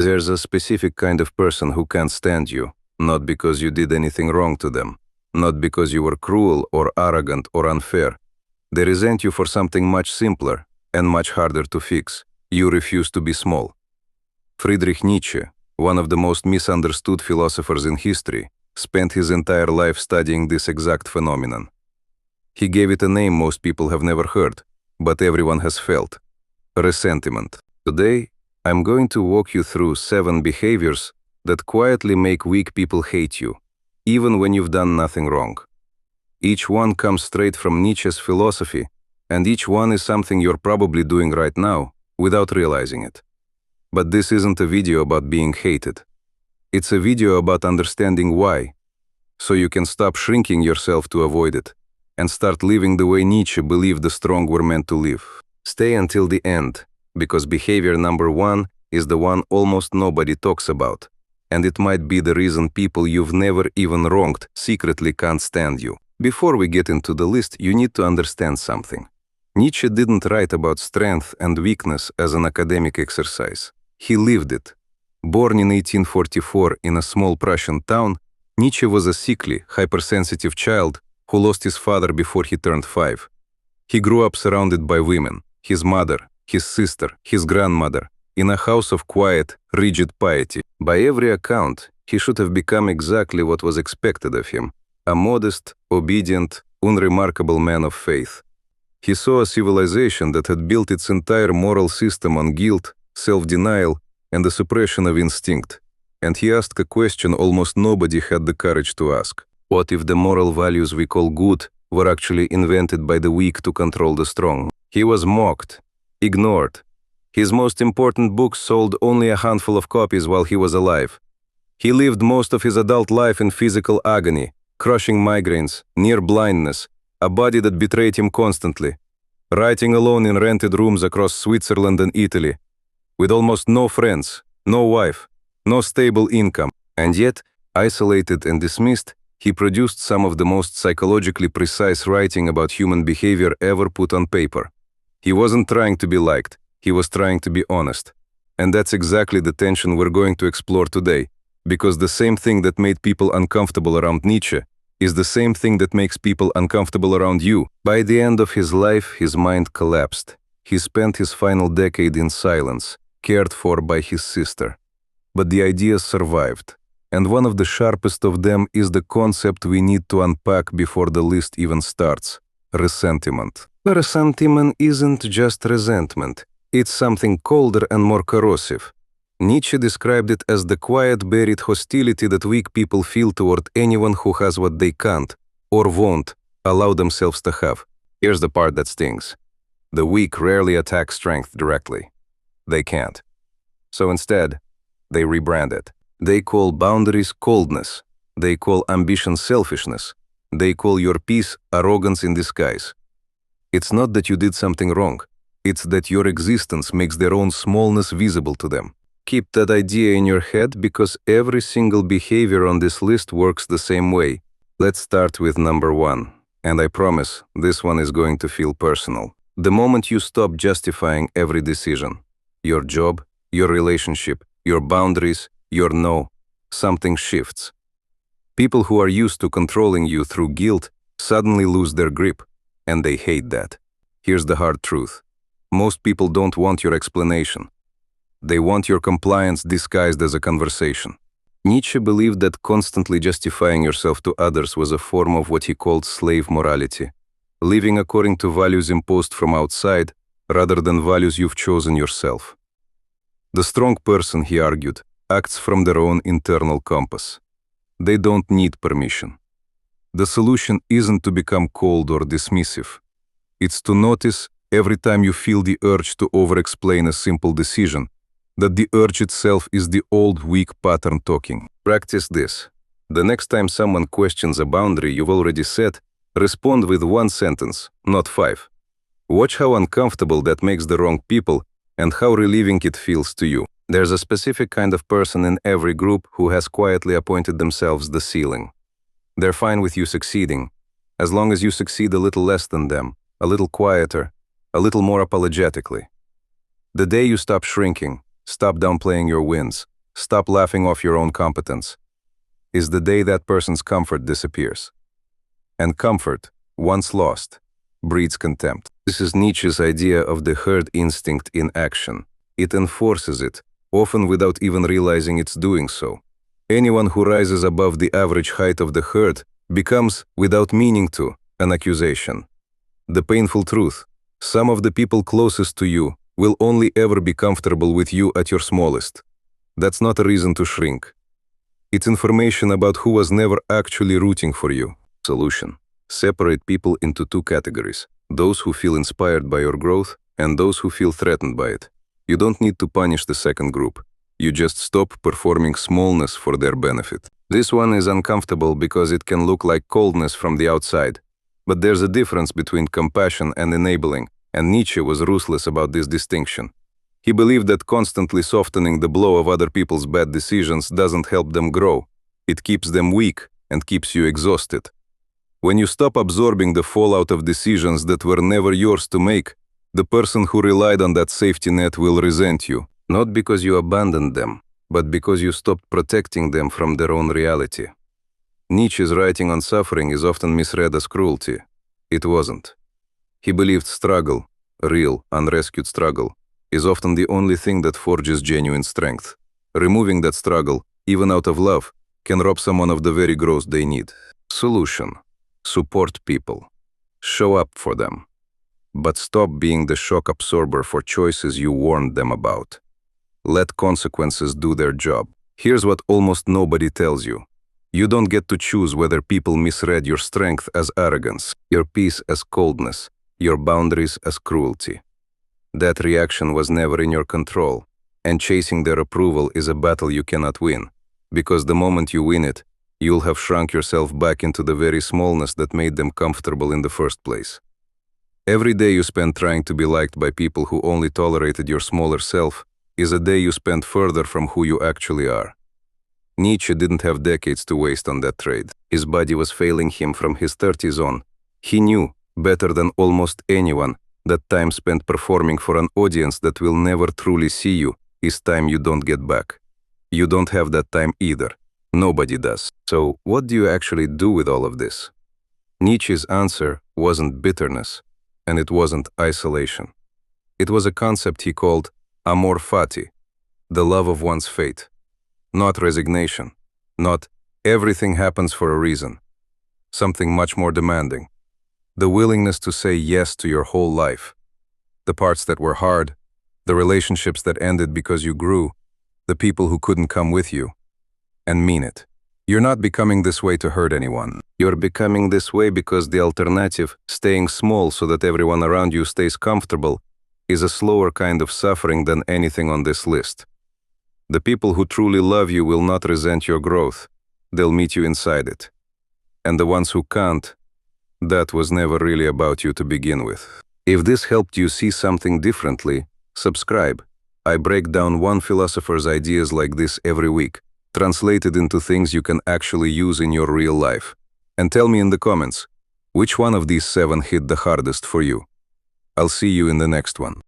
There's a specific kind of person who can't stand you, not because you did anything wrong to them, not because you were cruel or arrogant or unfair. They resent you for something much simpler and much harder to fix. You refuse to be small. Friedrich Nietzsche, one of the most misunderstood philosophers in history, spent his entire life studying this exact phenomenon. He gave it a name most people have never heard, but everyone has felt: ressentiment. Today, I'm going to walk you through 7 behaviors that quietly make weak people hate you, even when you've done nothing wrong. Each one comes straight from Nietzsche's philosophy, and each one is something you're probably doing right now without realizing it. But this isn't a video about being hated. It's a video about understanding why, so you can stop shrinking yourself to avoid it, and start living the way Nietzsche believed the strong were meant to live. Stay until the end, because behavior number 1 is the one almost nobody talks about, and it might be the reason people you've never even wronged secretly can't stand you. Before we get into the list, you need to understand something. Nietzsche didn't write about strength and weakness as an academic exercise. He lived it. Born in 1844 in a small Prussian town, Nietzsche was a sickly, hypersensitive child who lost his father before he turned 5. He grew up surrounded by women, his mother, his sister, his grandmother, in a house of quiet, rigid piety. By every account, he should have become exactly what was expected of him: a modest, obedient, unremarkable man of faith. He saw a civilization that had built its entire moral system on guilt, self-denial, and the suppression of instinct. And he asked a question almost nobody had the courage to ask. What if the moral values we call good were actually invented by the weak to control the strong? He was mocked, ignored. His most important books sold only a handful of copies while he was alive. He lived most of his adult life in physical agony, crushing migraines, near blindness, a body that betrayed him constantly, writing alone in rented rooms across Switzerland and Italy, with almost no friends, no wife, no stable income. And yet, isolated and dismissed, he produced some of the most psychologically precise writing about human behavior ever put on paper. He wasn't trying to be liked, he was trying to be honest. And that's exactly the tension we're going to explore today, because the same thing that made people uncomfortable around Nietzsche is the same thing that makes people uncomfortable around you. By the end of his life, his mind collapsed. He spent his final decade in silence, cared for by his sister. But the ideas survived, and one of the sharpest of them is the concept we need to unpack before the list even starts: ressentiment. Ressentiment isn't just resentment, it's something colder and more corrosive. Nietzsche described it as the quiet, buried hostility that weak people feel toward anyone who has what they can't, or won't, allow themselves to have. Here's the part that stings. The weak rarely attack strength directly. They can't. So instead, they rebrand it. They call boundaries coldness. They call ambition selfishness. They call your peace arrogance in disguise. It's not that you did something wrong. It's that your existence makes their own smallness visible to them. Keep that idea in your head, because every single behavior on this list works the same way. Let's start with number 1. And I promise, this one is going to feel personal. The moment you stop justifying every decision, your job, your relationship, your boundaries, your no, something shifts. People who are used to controlling you through guilt suddenly lose their grip, and they hate that. Here's the hard truth. Most people don't want your explanation. They want your compliance disguised as a conversation. Nietzsche believed that constantly justifying yourself to others was a form of what he called slave morality, living according to values imposed from outside rather than values you've chosen yourself. The strong person, he argued, acts from their own internal compass. They don't need permission. The solution isn't to become cold or dismissive. It's to notice, every time you feel the urge to over-explain a simple decision, that the urge itself is the old weak pattern talking. Practice this. The next time someone questions a boundary you've already set, respond with 1 sentence, not 5. Watch how uncomfortable that makes the wrong people and how relieving it feels to you. There's a specific kind of person in every group who has quietly appointed themselves the ceiling. They're fine with you succeeding, as long as you succeed a little less than them, a little quieter, a little more apologetically. The day you stop shrinking, stop downplaying your wins, stop laughing off your own competence, is the day that person's comfort disappears. And comfort, once lost, breeds contempt. This is Nietzsche's idea of the herd instinct in action. It enforces it, often without even realizing it's doing so. Anyone who rises above the average height of the herd becomes, without meaning to, an accusation. The painful truth: some of the people closest to you will only ever be comfortable with you at your smallest. That's not a reason to shrink. It's information about who was never actually rooting for you. Solution: separate people into two categories: those who feel inspired by your growth and those who feel threatened by it. You don't need to punish the second group. You just stop performing smallness for their benefit. This one is uncomfortable because it can look like coldness from the outside. But there's a difference between compassion and enabling, and Nietzsche was ruthless about this distinction. He believed that constantly softening the blow of other people's bad decisions doesn't help them grow. It keeps them weak and keeps you exhausted. When you stop absorbing the fallout of decisions that were never yours to make, the person who relied on that safety net will resent you, not because you abandoned them, but because you stopped protecting them from their own reality. Nietzsche's writing on suffering is often misread as cruelty. It wasn't. He believed struggle, real, unrescued struggle, is often the only thing that forges genuine strength. Removing that struggle, even out of love, can rob someone of the very growth they need. Solution: support people. Show up for them. But stop being the shock absorber for choices you warned them about. Let consequences do their job. Here's what almost nobody tells you. You don't get to choose whether people misread your strength as arrogance, your peace as coldness, your boundaries as cruelty. That reaction was never in your control, and chasing their approval is a battle you cannot win, because the moment you win it, you'll have shrunk yourself back into the very smallness that made them comfortable in the first place. Every day you spend trying to be liked by people who only tolerated your smaller self is a day you spend further from who you actually are. Nietzsche didn't have decades to waste on that trade. His body was failing him from his 30s on. He knew, better than almost anyone, that time spent performing for an audience that will never truly see you is time you don't get back. You don't have that time either. Nobody does. So what do you actually do with all of this? Nietzsche's answer wasn't bitterness, and it wasn't isolation. It was a concept he called Amor, Fati, the love of one's fate. Not resignation, not everything happens for a reason. Something much more demanding. The willingness to say yes to your whole life. The parts that were hard, the relationships that ended because you grew, the people who couldn't come with you. And mean it. You're not becoming this way to hurt anyone. You're becoming this way because the alternative, staying small so that everyone around you stays comfortable, is a slower kind of suffering than anything on this list. The people who truly love you will not resent your growth. They'll meet you inside it. And the ones who can't, that was never really about you to begin with. If this helped you see something differently, subscribe. I break down one philosopher's ideas like this every week, translated into things you can actually use in your real life. And tell me in the comments, which one of these 7 hit the hardest for you? I'll see you in the next one.